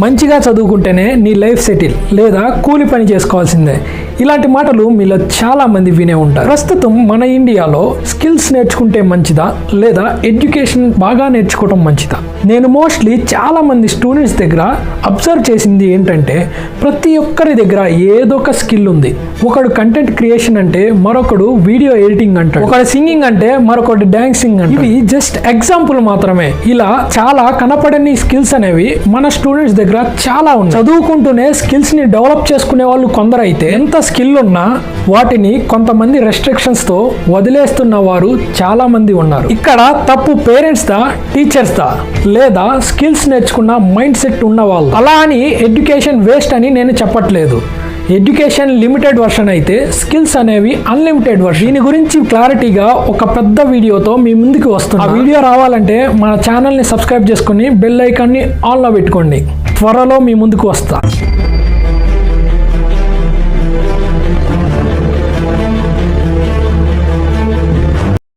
మంచిగా చదువుకుంటేనే నీ లైఫ్ సెటిల్ లేదా కూలి పని చేసుకోవాల్సిందే. ఇలాంటి మాటలు మీలో చాలా మంది వినే ఉంటారు. ప్రస్తుతం మన ఇండియాలో స్కిల్స్ నేర్చుకుంటే మంచిదా లేదా ఎడ్యుకేషన్ బాగా నేర్చుకోవడం మంచిదా? నేను మోస్ట్లీ చాలా మంది స్టూడెంట్స్ దగ్గర అబ్జర్వ్ చేసింది ఏంటంటే ప్రతి ఒక్కరి దగ్గర ఏదో ఒక స్కిల్ ఉంది. ఒకడు కంటెంట్ క్రియేషన్ అంటే మరొకడు వీడియో ఎడిటింగ్ అంటాడు, ఒకడు సింగింగ్ అంటే మరొకటి డాన్సింగ్ అంటే. ఇవి జస్ట్ ఎగ్జాంపుల్ మాత్రమే. ఇలా చాలా కనపడని స్కిల్స్ అనేవి మన స్టూడెంట్స్ దగ్గర చాలా ఉన్నాయి. చదువుకుంటూనే స్కిల్స్ ని డెవలప్ చేసుకునే వాళ్ళు కొందరైతే ఎంత స్కిల్ ఉన్నా వాటిని కొంతమంది రెస్ట్రిక్షన్స్ తో వదిలేస్తున్న వారు చాలా మంది ఉన్నారు. ఇక్కడ తప్పు పేరెంట్స్ దా, టీచర్స్ దా, లేదా స్కిల్స్ నేర్చుకున్న మైండ్ సెట్ ఉన్న వాళ్ళు. అలా అని ఎడ్యుకేషన్ వేస్ట్ అని నేను చెప్పట్లేదు. ఎడ్యుకేషన్ లిమిటెడ్ వర్షన్ అయితే స్కిల్స్ అనేవి అన్లిమిటెడ్ వర్షన్. దీని గురించి క్లారిటీగా ఒక పెద్ద వీడియోతో మీ ముందుకు వస్తుంది. ఆ వీడియో రావాలంటే మన ఛానల్ని సబ్స్క్రైబ్ చేసుకుని బెల్ ఐకాన్ని ఆన్లో పెట్టుకోండి. త్వరలో మీ ముందుకు వస్తా.